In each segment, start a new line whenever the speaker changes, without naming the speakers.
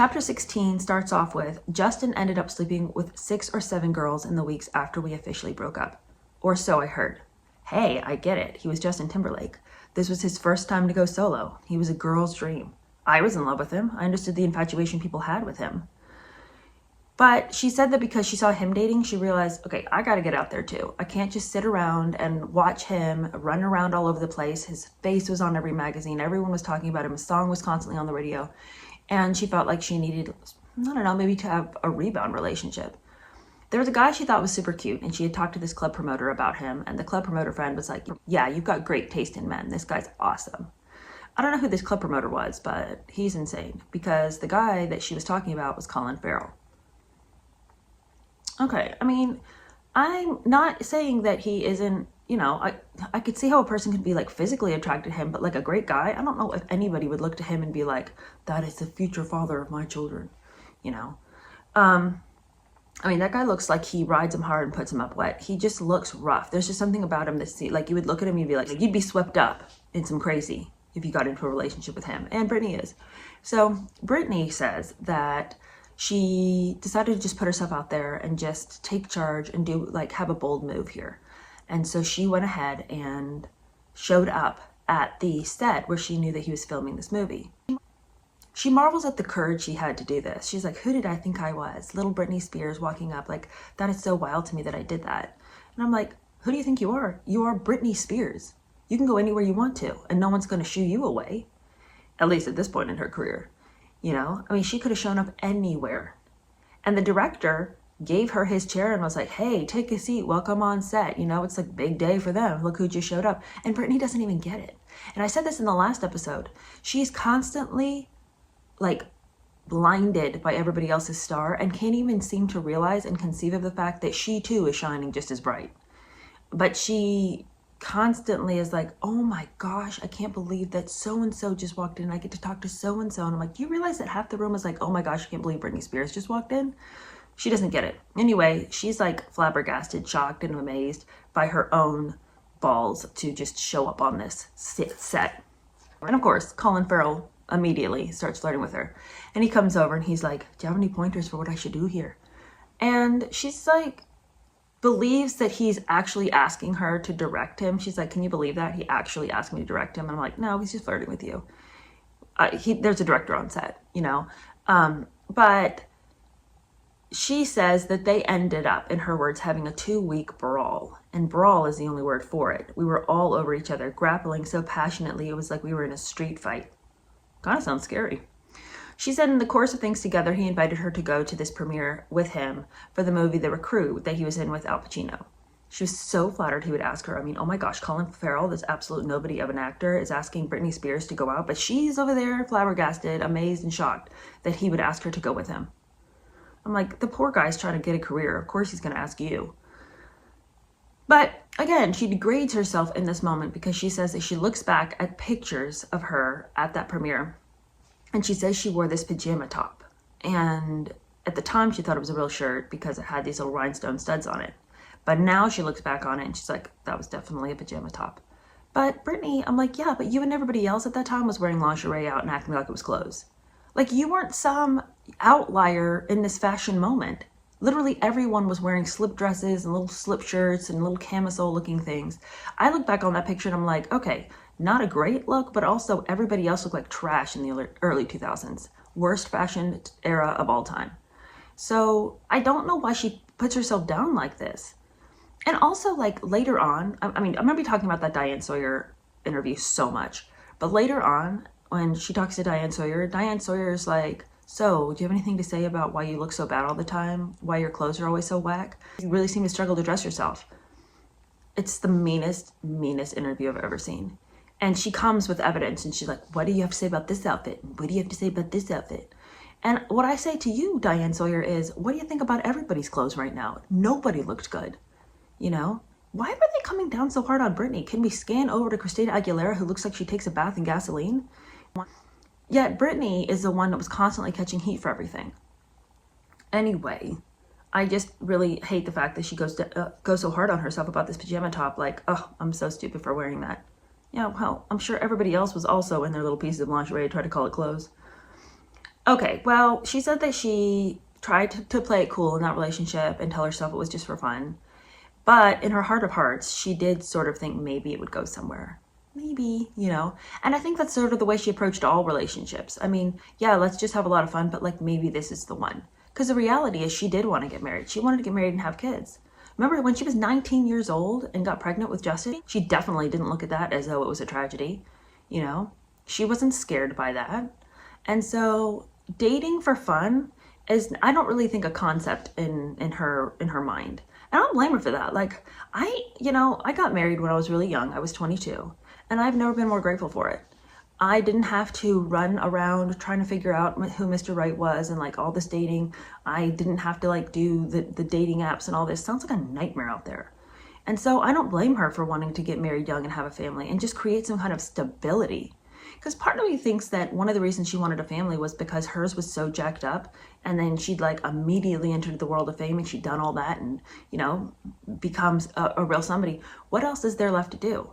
Chapter 16 starts off with, Justin ended up sleeping with 6 or 7 girls in the weeks after we officially broke up. Or so I heard. Hey, I get it. He was Justin Timberlake. This was his first time to go solo. He was a girl's dream. I was in love with him. I understood the infatuation people had with him. But she said that because she saw him dating, she realized, okay, I got to get out there too. I can't just sit around and watch him run around all over the place. His face was on every magazine. Everyone was talking about him. His song was constantly on the radio. And she felt like she needed, I don't know, maybe to have a rebound relationship. There was a guy she thought was super cute, and she had talked to this club promoter about him. And the club promoter friend was like, yeah, you've got great taste in men. This guy's awesome. I don't know who this club promoter was, but he's insane because the guy that she was talking about was Colin Farrell. Okay, I mean, I'm not saying that he isn't, you know, I could see how a person could be like physically attracted to him, but like a great guy, I don't know if anybody would look to him and be like, that is the future father of my children, you know. I mean, that guy looks like he rides him hard and puts him up wet. He just looks rough. There's just something about him that like you would look at him and you'd be like, you'd be swept up in some crazy if you got into a relationship with him. And Britney is. So Britney says that she decided to just put herself out there and just take charge and do like have a bold move here. And so she went ahead and showed up at the set where she knew that he was filming this movie. She marvels at the courage she had to do this. She's like, who did I think I was? Little Britney Spears walking up, like, that is so wild to me that I did that. And I'm like, who do you think you are? You are Britney Spears. You can go anywhere you want to, and no one's going to shoo you away, at least at this point in her career. You know, I mean, she could have shown up anywhere. And the director gave her his chair and was like, hey, take a seat, welcome on set. You know, it's like big day for them. Look who just showed up. And Britney doesn't even get it. And I said this in the last episode. She's constantly like blinded by everybody else's star and can't even seem to realize and conceive of the fact that she too is shining just as bright. But she constantly is like, oh my gosh, I can't believe that so-and-so just walked in. I get to talk to so-and-so. And I'm like, do you realize that half the room is like, oh my gosh, I can't believe Britney Spears just walked in? She doesn't get it. Anyway, she's like flabbergasted, shocked, and amazed by her own balls to just show up on this set. And of course, Colin Farrell immediately starts flirting with her. And he comes over and he's like, do you have any pointers for what I should do here? And she's like, believes that he's actually asking her to direct him. She's like, can you believe that? He actually asked me to direct him. And I'm like, no, he's just flirting with you. There's a director on set, you know. But she says that they ended up, in her words, having a 2-week brawl. And brawl is the only word for it. We were all over each other, grappling so passionately it was like we were in a street fight. Kind of sounds scary. She said in the course of things together, he invited her to go to this premiere with him for the movie The Recruit that he was in with Al Pacino. She was so flattered he would ask her. I mean, oh my gosh, Colin Farrell, this absolute nobody of an actor, is asking Britney Spears to go out, but she's over there flabbergasted, amazed, and shocked that he would ask her to go with him. I'm like, the poor guy's trying to get a career. Of course he's going to ask you. But again, she degrades herself in this moment because she says that she looks back at pictures of her at that premiere and she says she wore this pajama top. And at the time she thought it was a real shirt because it had these little rhinestone studs on it. But now she looks back on it and she's like, that was definitely a pajama top. But Britney, I'm like, yeah, but you and everybody else at that time was wearing lingerie out and acting like it was clothes. Like, you weren't some outlier in this fashion moment. Literally everyone was wearing slip dresses and little slip shirts and little camisole looking things. I look back on that picture and I'm like, okay, not a great look, but also everybody else looked like trash in the early 2000s. Worst fashion era of all time. So I don't know why she puts herself down like this. And also, like, later on, I mean, I'm going to be talking about that Diane Sawyer interview so much, but later on, when she talks to Diane Sawyer's like, so, do you have anything to say about why you look so bad all the time? Why your clothes are always so whack? You really seem to struggle to dress yourself. It's the meanest interview I've ever seen. And she comes with evidence and she's like, what do you have to say about this outfit? What do you have to say about this outfit? And what I say to you, Diane Sawyer, is, what do you think about everybody's clothes right now? Nobody looked good, you know? Why were they coming down so hard on Britney? Can we scan over to Christina Aguilera, who looks like she takes a bath in gasoline? Yet Britney is the one that was constantly catching heat for everything. Anyway, I just really hate the fact that she goes so hard on herself about this pajama top. Like, oh, I'm so stupid for wearing that. Yeah, well, I'm sure everybody else was also in their little pieces of lingerie, try to call it clothes. Okay, well, she said that she tried to play it cool in that relationship and tell herself it was just for fun. But in her heart of hearts, she did sort of think maybe it would go somewhere. Maybe, you know. And I think that's sort of the way she approached all relationships. I mean, yeah, let's just have a lot of fun, but like maybe this is the one. Because the reality is she did want to get married. She wanted to get married and have kids. Remember when she was 19 years old and got pregnant with Justin? She definitely didn't look at that as though it was a tragedy. You know, she wasn't scared by that. And so dating for fun is, I don't really think, a concept in her mind. And I don't blame her for that. Like, I got married when I was really young. I was 22, and I've never been more grateful for it. I didn't have to run around trying to figure out who Mr. Right was and like all this dating. I didn't have to like do the dating apps and all this. Sounds like a nightmare out there. And so I don't blame her for wanting to get married young and have a family and just create some kind of stability. Because part of me thinks that one of the reasons she wanted a family was because hers was so jacked up, and then she'd like immediately entered the world of fame and she'd done all that and, you know, becomes a real somebody. What else is there left to do?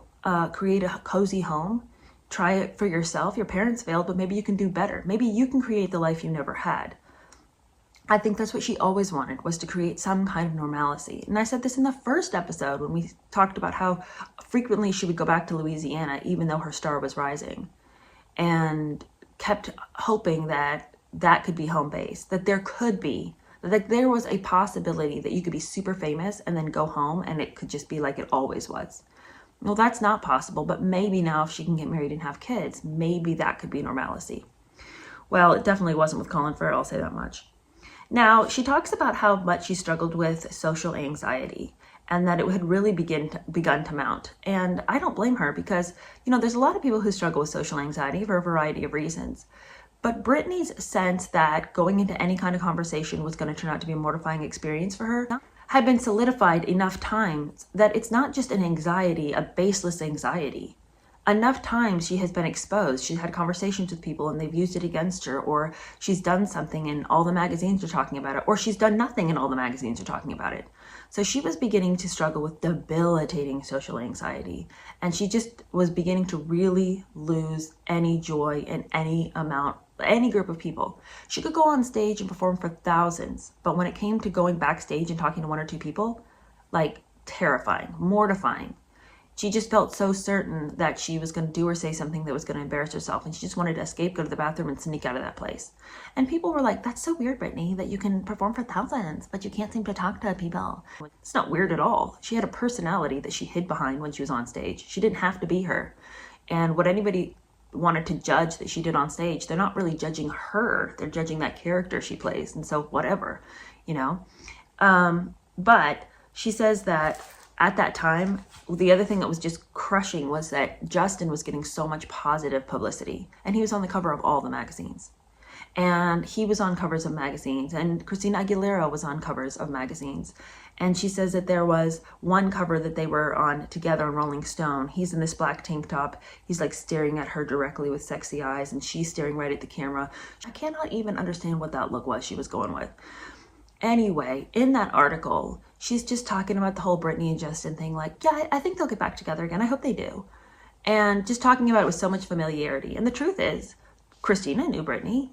Create a cozy home, try it for yourself. Your parents failed, but maybe you can do better. Maybe you can create the life you never had. I think that's what she always wanted, was to create some kind of normalcy. And I said this in the first episode when we talked about how frequently she would go back to Louisiana even though her star was rising, and kept hoping that that could be home base, that there could be, that there was a possibility that you could be super famous and then go home and it could just be like it always was. Well, that's not possible, but maybe now if she can get married and have kids, maybe that could be normalcy. Well, it definitely wasn't with Colin Farrell, I'll say that much. Now, she talks about how much she struggled with social anxiety and that it had really begun to mount. And I don't blame her because, you know, there's a lot of people who struggle with social anxiety for a variety of reasons. But Britney's sense that going into any kind of conversation was going to turn out to be a mortifying experience for her had been solidified enough times that it's not just an anxiety, a baseless anxiety. Enough times she has been exposed. She's had conversations with people and they've used it against her, or she's done something and all the magazines are talking about it, or she's done nothing and all the magazines are talking about it. So she was beginning to struggle with debilitating social anxiety, and she just was beginning to really lose any joy in any amount, any group of people. She could go on stage and perform for thousands, but when it came to going backstage and talking to one or two people, like, terrifying, mortifying. She just felt so certain that she was going to do or say something that was going to embarrass herself, and she just wanted to escape, go to the bathroom, and sneak out of that place. And people were like, that's so weird, Britney, that you can perform for thousands, but you can't seem to talk to people. It's not weird at all. She had a personality that she hid behind when she was on stage. She didn't have to be her. And what anybody wanted to judge that she did on stage, they're not really judging her. They're judging that character she plays. And so whatever, you know. But she says that at that time, the other thing that was just crushing was that Justin was getting so much positive publicity, and he was on the cover of all the magazines. And he was on covers of magazines, and Christina Aguilera was on covers of magazines. And she says that there was one cover that they were on together in Rolling Stone. He's in this black tank top. He's like staring at her directly with sexy eyes, and she's staring right at the camera. I cannot even understand what that look was she was going with. Anyway, in that article, she's just talking about the whole Britney and Justin thing, like, yeah, I think they'll get back together again. I hope they do. And just talking about it with so much familiarity. And the truth is, Christina knew Britney.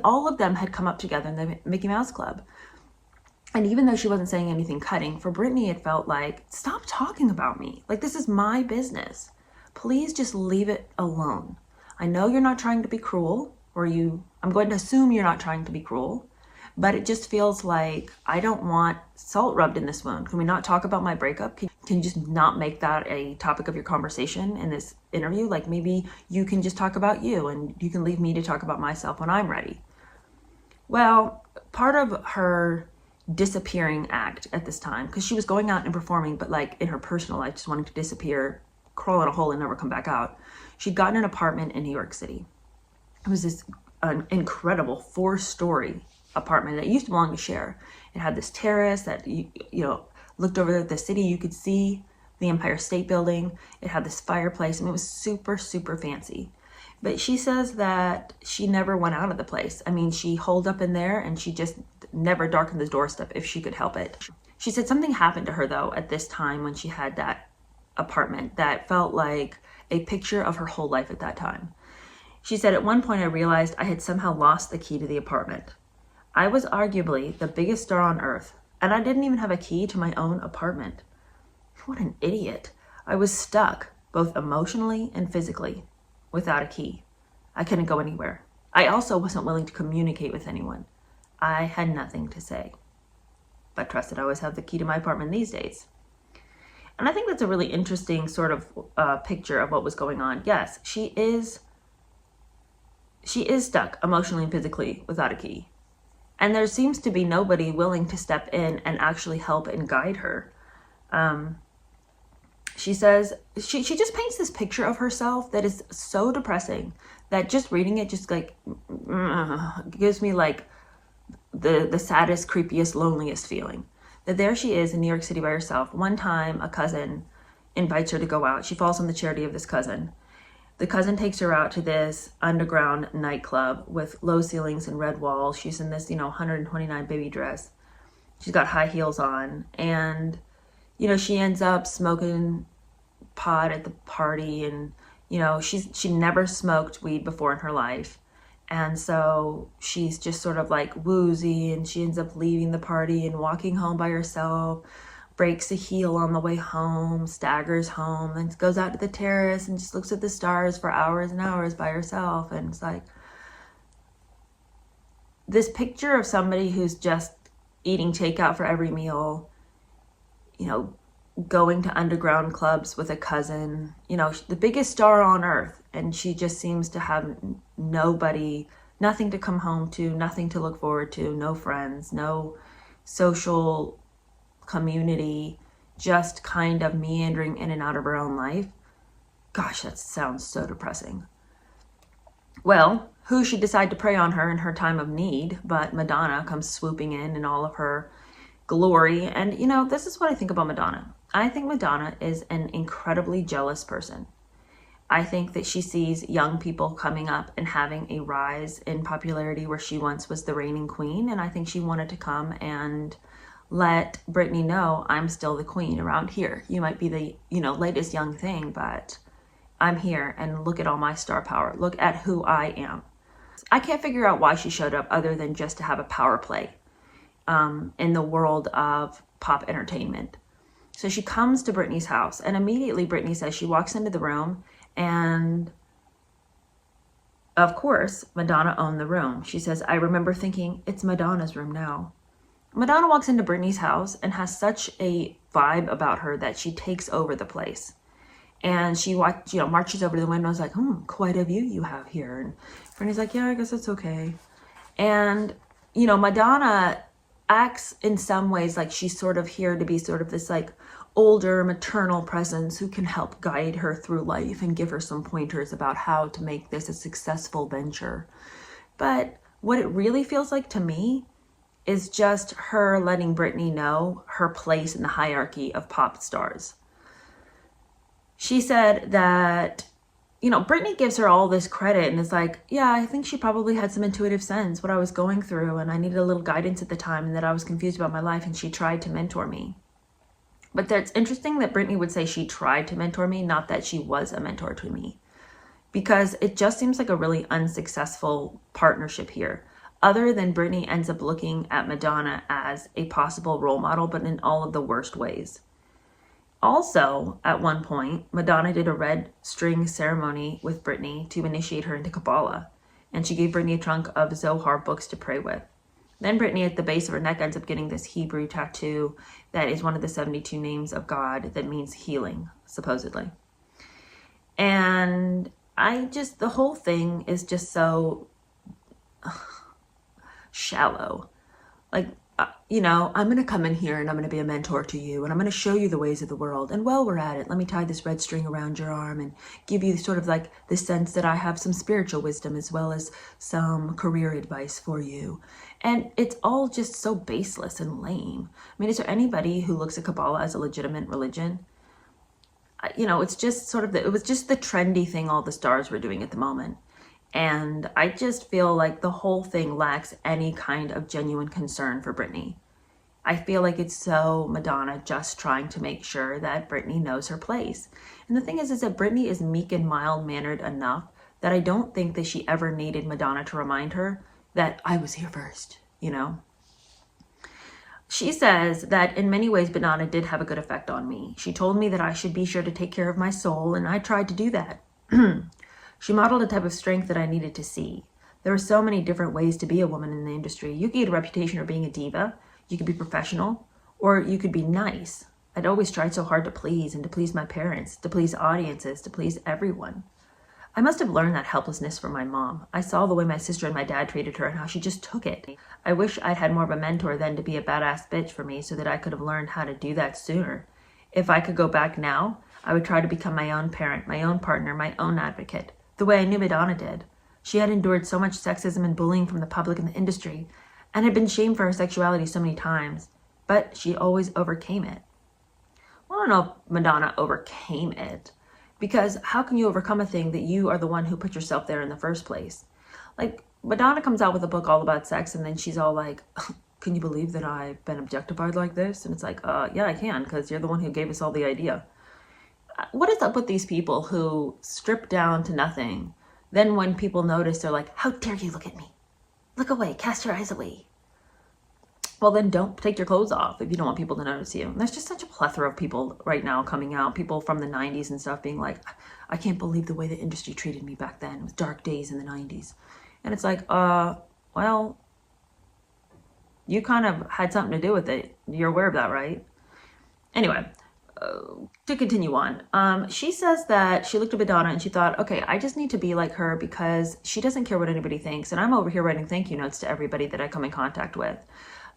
All of them had come up together in the Mickey Mouse Club. And even though she wasn't saying anything cutting, for Britney, it felt like, stop talking about me. Like, this is my business. Please just leave it alone. I know you're not trying to be cruel, I'm going to assume you're not trying to be cruel. But it just feels like I don't want salt rubbed in this wound. Can we not talk about my breakup? Can you just not make that a topic of your conversation in this interview? Like, maybe you can just talk about you and you can leave me to talk about myself when I'm ready. Well, part of her disappearing act at this time, because she was going out and performing, but like in her personal life, just wanting to disappear, crawl in a hole and never come back out. She'd gotten an apartment in New York City. It was this incredible 4-story apartment that used to belong to Cher. It had this terrace that you know looked over the city. You could see the Empire State Building. It had this fireplace. It was super, super fancy. But she says that she never went out of the place. She holed up in there and she just never darkened the doorstep if she could help it. She said something happened to her though at this time when she had that apartment that felt like a picture of her whole life at that time. She said, at one point I realized I had somehow lost the key to the apartment. I was arguably the biggest star on earth, and I didn't even have a key to my own apartment. What an idiot. I was stuck, both emotionally and physically, without a key. I couldn't go anywhere. I also wasn't willing to communicate with anyone. I had nothing to say. But trust that I always have the key to my apartment these days. And I think that's a really interesting sort of picture of what was going on. Yes, she is stuck emotionally and physically without a key. And there seems to be nobody willing to step in and actually help and guide her. She says, she just paints this picture of herself that is so depressing that just reading it just like gives me like the saddest, creepiest, loneliest feeling. That there she is in New York City by herself. One time a cousin invites her to go out. She falls on the charity of this cousin. The cousin takes her out to this underground nightclub with low ceilings and red walls. She's in this, 129 baby dress. She's got high heels on. And, she ends up smoking pot at the party. And, she never smoked weed before in her life. And so she's just sort of like woozy, and she ends up leaving the party and walking home by herself, breaks a heel on the way home, staggers home, then goes out to the terrace and just looks at the stars for hours and hours by herself. And it's like this picture of somebody who's just eating takeout for every meal, going to underground clubs with a cousin, the biggest star on earth. And she just seems to have nothing to come home to, nothing to look forward to, no friends, no social community, just kind of meandering in and out of her own life. Gosh, that sounds so depressing. Well, who should decide to prey on her in her time of need but Madonna comes swooping in all of her glory. And this is what I think about Madonna. I think Madonna is an incredibly jealous person. I think that she sees young people coming up and having a rise in popularity where she once was the reigning queen. And I think she wanted to come and let Britney know, I'm still the queen around here. You might be the, latest young thing, but I'm here and look at all my star power. Look at who I am. I can't figure out why she showed up other than just to have a power play in the world of pop entertainment. So she comes to Britney's house, and immediately Britney says she walks into the room, and of course, Madonna owned the room. She says, I remember thinking, it's Madonna's room now. Madonna walks into Britney's house and has such a vibe about her that she takes over the place. And she marches over to the window and is like, quite a view you have here. And Britney's like, yeah, I guess it's okay. And, Madonna acts in some ways like she's sort of here to be sort of this like older maternal presence who can help guide her through life and give her some pointers about how to make this a successful venture. But what it really feels like to me is just her letting Britney know her place in the hierarchy of pop stars. She said that, Britney gives her all this credit and is like, yeah, I think she probably had some intuitive sense what I was going through, and I needed a little guidance at the time, and that I was confused about my life, and she tried to mentor me. But it's interesting that Britney would say she tried to mentor me, not that she was a mentor to me, because it just seems like a really unsuccessful partnership here. Other than Britney ends up looking at Madonna as a possible role model, but in all of the worst ways. Also, at one point, Madonna did a red string ceremony with Britney to initiate her into Kabbalah, and she gave Britney a trunk of Zohar books to pray with. Then Britney, at the base of her neck, ends up getting this Hebrew tattoo that is one of the 72 names of God that means healing, supposedly. And the whole thing is just so shallow. Like, I'm going to come in here and I'm going to be a mentor to you, and I'm going to show you the ways of the world. And while we're at it, let me tie this red string around your arm and give you sort of like the sense that I have some spiritual wisdom as well as some career advice for you. And it's all just so baseless and lame. I mean, is there anybody who looks at Kabbalah as a legitimate religion? It's just it was just the trendy thing all the stars were doing at the moment. And I just feel like the whole thing lacks any kind of genuine concern for Britney. I feel like it's so Madonna just trying to make sure that Britney knows her place. And the thing is that Britney is meek and mild-mannered enough that I don't think that she ever needed Madonna to remind her that I was here first, you know? She says that in many ways, Madonna did have a good effect on me. She told me that I should be sure to take care of my soul, and I tried to do that. She modeled a type of strength that I needed to see. There are so many different ways to be a woman in the industry. You could get a reputation for being a diva, you could be professional, or you could be nice. I'd always tried so hard to please and to please my parents, to please audiences, to please everyone. I must have learned that helplessness from my mom. I saw the way my sister and my dad treated her and how she just took it. I wish I'd had more of a mentor then to be a badass bitch for me so that I could have learned how to do that sooner. If I could go back now, I would try to become my own parent, my own partner, my own advocate, the way I knew Madonna did. She had endured so much sexism and bullying from the public and the industry, and had been shamed for her sexuality so many times, but she always overcame it. Well, I don't know if Madonna overcame it, because how can you overcome a thing that you are the one who put yourself there in the first place? Like, Madonna comes out with a book all about sex, and then she's all like, can you believe that I've been objectified like this? And it's like, yeah, I can, because you're the one who gave us all the idea. What is up with these people who strip down to nothing? Then when people notice, they're like, how dare you look at me? Look away, cast your eyes away. Well, then don't take your clothes off if you don't want people to notice you. And there's just such a plethora of people right now coming out, people from the 90s and stuff being like, I can't believe the way the industry treated me back then. It was dark days in the 90s. And it's like, well, you kind of had something to do with it. You're aware of that, right? Anyway, to continue on, she says that she looked at Madonna and she thought, okay, I just need to be like her because she doesn't care what anybody thinks. And I'm over here writing thank you notes to everybody that I come in contact with.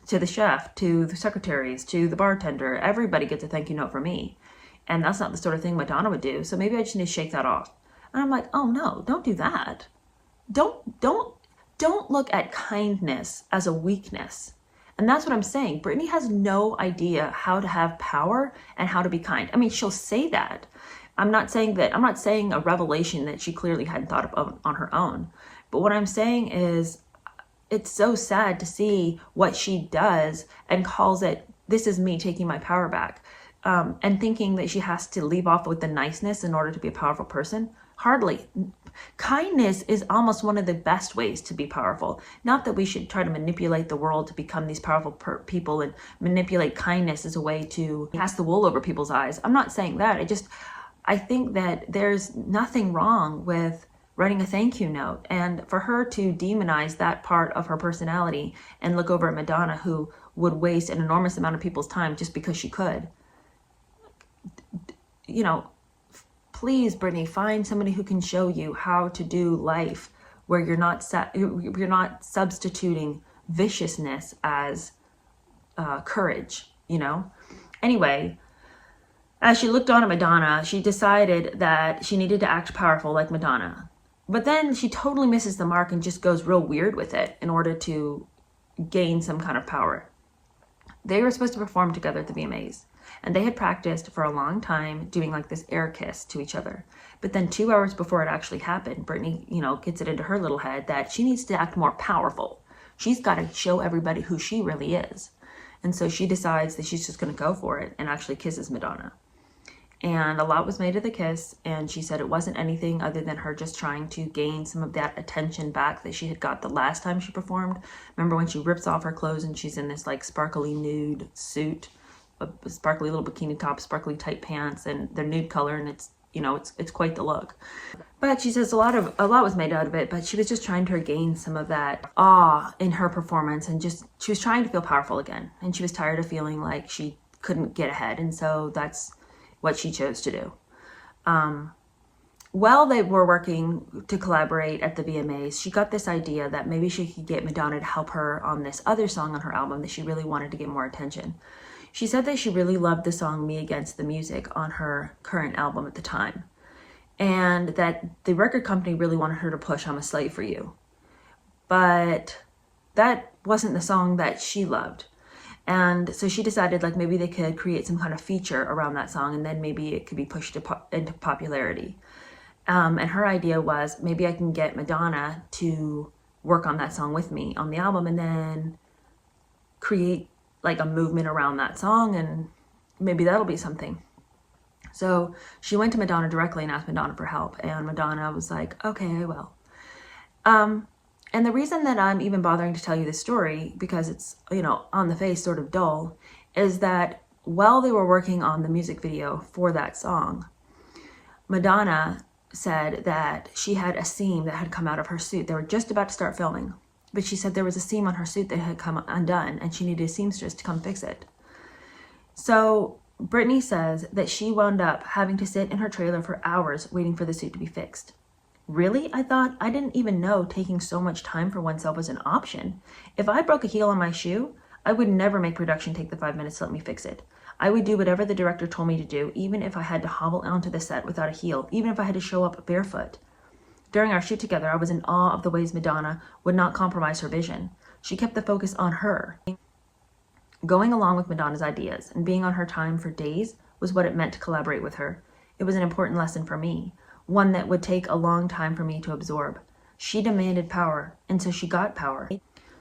To the chef, to the secretaries, to the bartender, everybody gets a thank you note from me. And that's not the sort of thing Madonna would do. So maybe I just need to shake that off. And I'm like, oh no, don't do that. Don't look at kindness as a weakness. And that's what I'm saying. Britney has no idea how to have power and how to be kind. I mean, she'll say that. I'm not saying a revelation that she clearly hadn't thought of on her own. But what I'm saying is, it's so sad to see what she does and calls it, this is me taking my power back, and thinking that she has to leave off with the niceness in order to be a powerful person. Hardly. Kindness is almost one of the best ways to be powerful. Not that we should try to manipulate the world to become these powerful people and manipulate kindness as a way to cast the wool over people's eyes. I'm not saying that. I think that there's nothing wrong with writing a thank you note, and for her to demonize that part of her personality and look over at Madonna, who would waste an enormous amount of people's time just because she could. You know, please, Britney, find somebody who can show you how to do life where you're not substituting viciousness as courage, you know? Anyway, as she looked on at Madonna, she decided that she needed to act powerful like Madonna. But then she totally misses the mark and just goes real weird with it in order to gain some kind of power. They were supposed to perform together at the VMAs, and they had practiced for a long time doing like this air kiss to each other. But then 2 hours before it actually happened, Britney, gets it into her little head that she needs to act more powerful. She's got to show everybody who she really is. And so she decides that she's just going to go for it and actually kisses Madonna. And a lot was made of the kiss, and she said it wasn't anything other than her just trying to gain some of that attention back that she had got the last time she performed. Remember when she rips off her clothes and she's in this like sparkly nude suit, a sparkly little bikini top, sparkly tight pants, and they're nude color, and it's quite the look. But she says a lot was made out of it, but she was just trying to regain some of that awe in her performance, and she was trying to feel powerful again, and she was tired of feeling like she couldn't get ahead, and so that's what she chose to do. While they were working to collaborate at the VMAs, she got this idea that maybe she could get Madonna to help her on this other song on her album that she really wanted to get more attention. She said that she really loved the song Me Against the Music on her current album at the time, and that the record company really wanted her to push I'm a Slave for You. But that wasn't the song that she loved. And so she decided like maybe they could create some kind of feature around that song, and then maybe it could be pushed into popularity. And her idea was, maybe I can get Madonna to work on that song with me on the album, and then create like a movement around that song, and maybe that'll be something. So she went to Madonna directly and asked Madonna for help. And Madonna was like, okay, I will. And the reason that I'm even bothering to tell you this story, because it's, you know, on the face sort of dull, is that while they were working on the music video for that song, Madonna said that she had a seam that had come out of her suit. They were just about to start filming, but she said there was a seam on her suit that had come undone and she needed a seamstress to come fix it. So Britney says that she wound up having to sit in her trailer for hours waiting for the suit to be fixed. Really? I thought, I didn't even know taking so much time for oneself was an option. If I broke a heel on my shoe, I would never make production take the 5 minutes to let me fix it. I would do whatever the director told me to do, even if I had to hobble onto the set without a heel, even if I had to show up barefoot. During our shoot together, I was in awe of the ways Madonna would not compromise her vision. She kept the focus on her. Going along with Madonna's ideas and being on her time for days was what it meant to collaborate with her. It was an important lesson for me, one that would take a long time for me to absorb. She demanded power, and so she got power.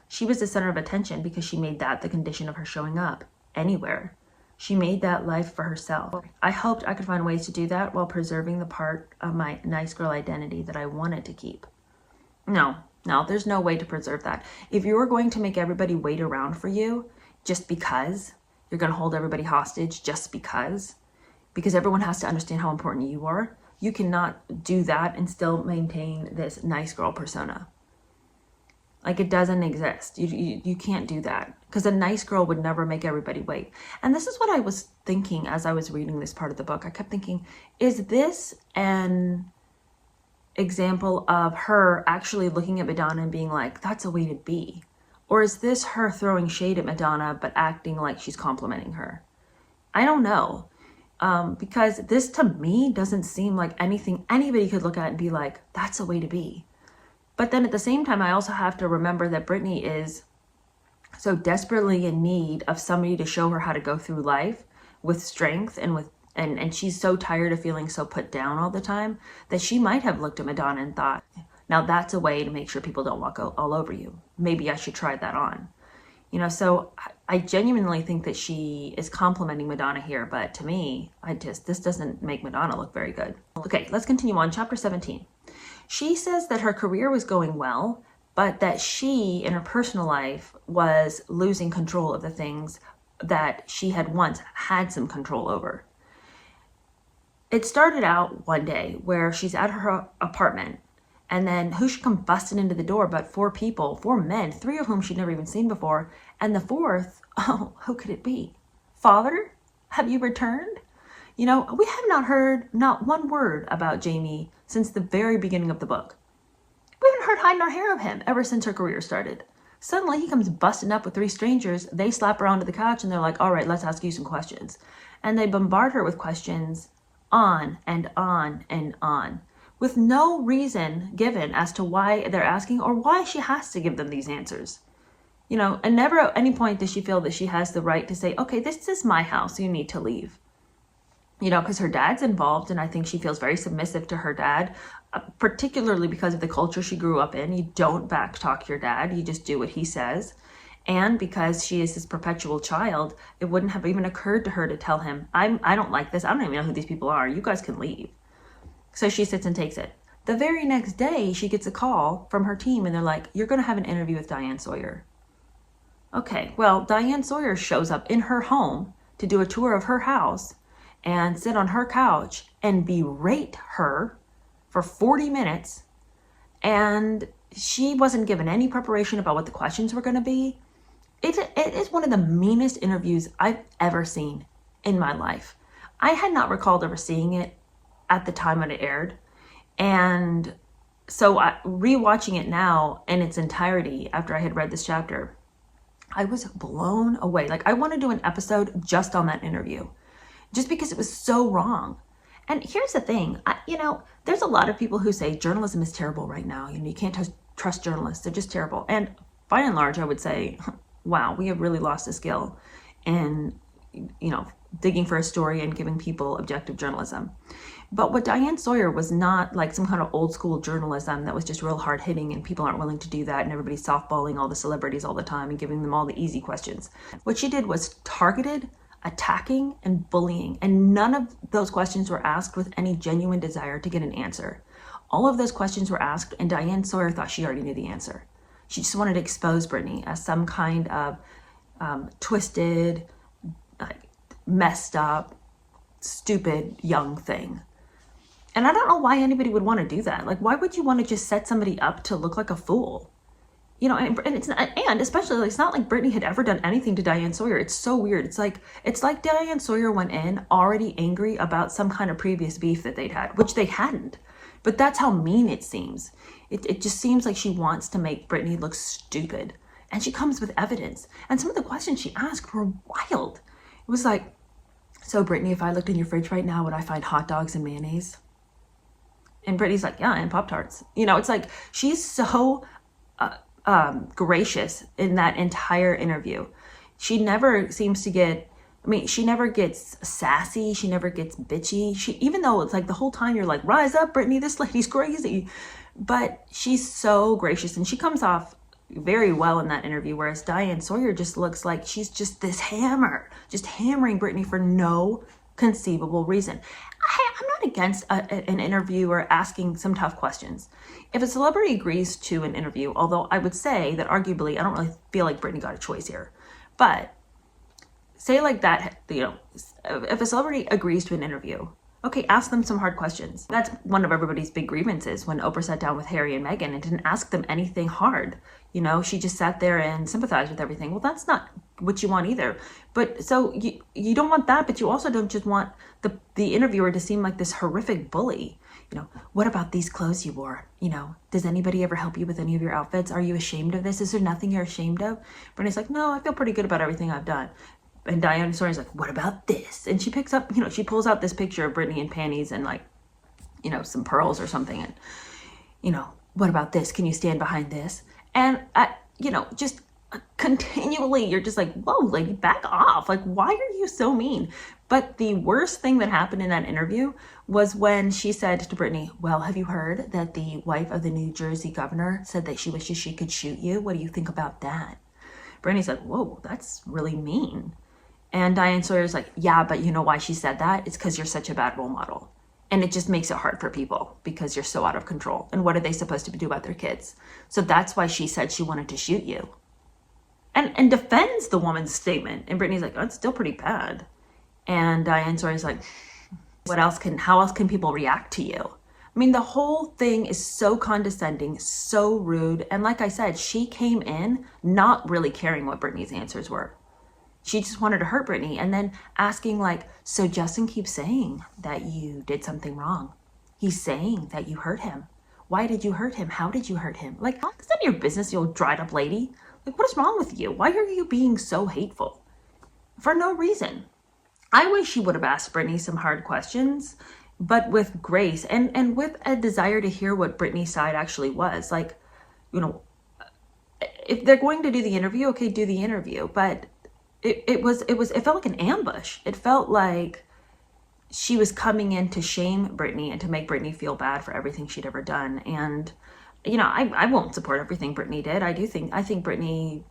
She was the center of attention because she made that the condition of her showing up, anywhere. She made that life for herself. I hoped I could find ways to do that while preserving the part of my nice girl identity that I wanted to keep. No, there's no way to preserve that. If you were going to make everybody wait around for you just because, you're going to hold everybody hostage just because everyone has to understand how important you are, you cannot do that and still maintain this nice girl persona. Like, it doesn't exist. You can't do that, because a nice girl would never make everybody wait. And this is what I was thinking as I was reading this part of the book. I kept thinking, is this an example of her actually looking at Madonna and being like, that's a way to be? Or is this her throwing shade at Madonna but acting like she's complimenting her? I don't know. Because this to me doesn't seem like anything anybody could look at and be like, that's a way to be. But then at the same time, I also have to remember that Britney is so desperately in need of somebody to show her how to go through life with strength and she's so tired of feeling so put down all the time that she might have looked at Madonna and thought, now that's a way to make sure people don't walk all over you. Maybe I should try that on. You know, so I genuinely think that she is complimenting Madonna here, but to me, this doesn't make Madonna look very good. Okay, let's continue on. Chapter 17. She says that her career was going well, but that she, in her personal life, was losing control of the things that she had once had some control over. It started out one day where she's at her apartment, and then who should come busting into the door but 4 people, 4 men, 3 of whom she'd never even seen before, and the 4th, oh, who could it be? Father, have you returned? You know, we have not heard not one word about Jamie since the very beginning of the book. We haven't heard hide nor hair of him ever since her career started. Suddenly he comes busting up with 3 strangers. They slap her onto the couch and they're like, all right, let's ask you some questions. And they bombard her with questions on and on and on, with no reason given as to why they're asking or why she has to give them these answers. You know, and never at any point does she feel that she has the right to say, okay, this is my house, you need to leave. You know, because her dad's involved, and I think she feels very submissive to her dad, particularly because of the culture she grew up in. You don't backtalk your dad, you just do what he says. And because she is this perpetual child, it wouldn't have even occurred to her to tell him, I don't like this, I don't even know who these people are, you guys can leave. So she sits and takes it. The very next day, she gets a call from her team, and they're like, you're going to have an interview with Diane Sawyer. Okay, well, Diane Sawyer shows up in her home to do a tour of her house and sit on her couch and berate her for 40 minutes. And she wasn't given any preparation about what the questions were going to be. It is one of the meanest interviews I've ever seen in my life. I had not recalled ever seeing it at the time when it aired. And so rewatching it now in its entirety after I had read this chapter, I was blown away. Like, I want to do an episode just on that interview, just because it was so wrong. And here's the thing, there's a lot of people who say journalism is terrible right now. You know, you can't trust journalists. They're just terrible. And by and large, I would say, wow, we have really lost a skill in, digging for a story and giving people objective journalism. But what Diane Sawyer was not like some kind of old school journalism that was just real hard hitting and people aren't willing to do that and everybody's softballing all the celebrities all the time and giving them all the easy questions. What she did was targeted, attacking and bullying. And none of those questions were asked with any genuine desire to get an answer. All of those questions were asked, and Diane Sawyer thought she already knew the answer. She just wanted to expose Britney as some kind of twisted, messed up, stupid young thing. And I don't know why anybody would want to do that. Like, why would you want to just set somebody up to look like a fool? You know, and it's not, and especially like, it's not like Britney had ever done anything to Diane Sawyer. It's so weird. It's like Diane Sawyer went in already angry about some kind of previous beef that they'd had, which they hadn't. But that's how mean it seems. It just seems like she wants to make Britney look stupid. And she comes with evidence. And some of the questions she asked were wild. It was like, so Britney, if I looked in your fridge right now, would I find hot dogs and mayonnaise? And Britney's like, yeah, and Pop-Tarts. You know, it's like she's so gracious in that entire interview. She never seems to get, she never gets sassy. She never gets bitchy. Even though it's like the whole time you're like, rise up, Britney, this lady's crazy. But she's so gracious, and she comes off very well in that interview, whereas Diane Sawyer just looks like she's just this hammer, just hammering Britney for no conceivable reason. I'm not against an interviewer asking some tough questions. If a celebrity agrees to an interview, although I would say that arguably, I don't really feel like Britney got a choice here, but say like that, you know, if a celebrity agrees to an interview, okay, ask them some hard questions. That's one of everybody's big grievances when Oprah sat down with Harry and Meghan and didn't ask them anything hard. You know, she just sat there and sympathized with everything. Well, that's not what you want either. But so you don't want that, but you also don't just want the interviewer to seem like this horrific bully. You know, what about these clothes you wore? You know, does anybody ever help you with any of your outfits? Are you ashamed of this? Is there nothing you're ashamed of? Britney's like, no, I feel pretty good about everything I've done. And Diane Sawyer's like, what about this? And she picks up, you know, she pulls out this picture of Britney in panties and like, you know, some pearls or something. And, you know, what about this? Can you stand behind this? And, you know, just continually, you're just like, whoa, like back off. Like, why are you so mean? But the worst thing that happened in that interview was when she said to Britney, well, have you heard that the wife of the New Jersey governor said that she wishes she could shoot you? What do you think about that? Britney's like, whoa, that's really mean. And Diane Sawyer's like, yeah, but you know why she said that? It's because you're such a bad role model. And it just makes it hard for people because you're so out of control. And what are they supposed to do about their kids? So that's why she said she wanted to shoot you. And defends the woman's statement. And Britney's like, oh, it's still pretty bad. And Diane Sawyer's like, how else can people react to you? I mean, the whole thing is so condescending, so rude. And like I said, she came in not really caring what Britney's answers were. She just wanted to hurt Britney, and then asking like, so Justin keeps saying that you did something wrong. He's saying that you hurt him. Why did you hurt him? How did you hurt him? Like, it's none of your business, you old dried up lady. Like, what is wrong with you? Why are you being so hateful? For no reason. I wish she would have asked Britney some hard questions, but with grace and with a desire to hear what Britney's side actually was. Like, you know, if they're going to do the interview, okay, do the interview, but it felt like an ambush. It felt like she was coming in to shame Britney and to make Britney feel bad for everything she'd ever done. And, you know, I won't support everything Britney did. I think Britney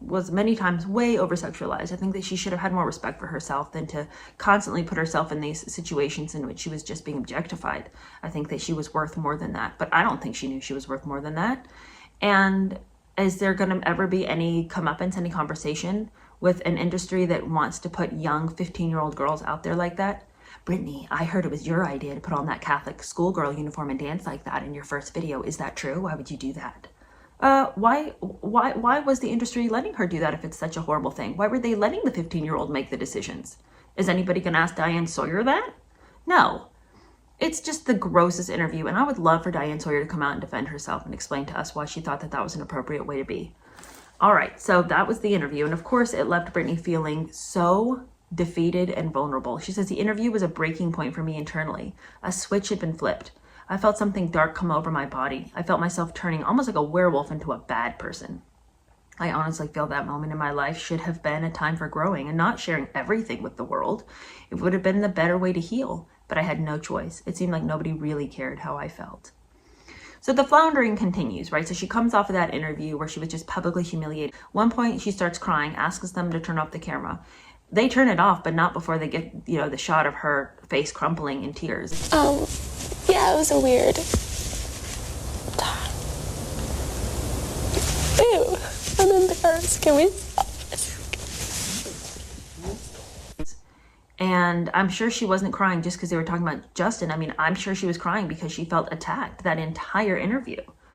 was many times way over-sexualized. I think that she should have had more respect for herself than to constantly put herself in these situations in which she was just being objectified. I think that she was worth more than that, but I don't think she knew she was worth more than that. And is there going to ever be any comeuppance, any conversation with an industry that wants to put young 15-year-old girls out there like that? Britney, I heard it was your idea to put on that Catholic schoolgirl uniform and dance like that in your first video. Is that true? Why would you do that? Why was the industry letting her do that if it's such a horrible thing? Why were they letting the 15-year-old make the decisions? Is anybody going to ask Diane Sawyer that? No. It's just the grossest interview, and I would love for Diane Sawyer to come out and defend herself and explain to us why she thought that that was an appropriate way to be. All right, so that was the interview, and of course it left Britney feeling so defeated and vulnerable. She says, the interview was a breaking point for me internally. A switch had been flipped. I felt something dark come over my body. I felt myself turning almost like a werewolf into a bad person. I honestly feel that moment in my life should have been a time for growing and not sharing everything with the world. It would have been the better way to heal, but I had no choice. It seemed like nobody really cared how I felt. So the floundering continues, right? So she comes off of that interview where she was just publicly humiliated. One point she starts crying, asks them to turn off the camera. they turn it off, but not before they get, you know, the shot of her face crumpling in tears.
Yeah, it was a weird time. Ew, I'm embarrassed. Can we stop this?
And I'm sure she wasn't crying just because they were talking about Justin. I mean, I'm sure she was crying because she felt attacked that entire interview.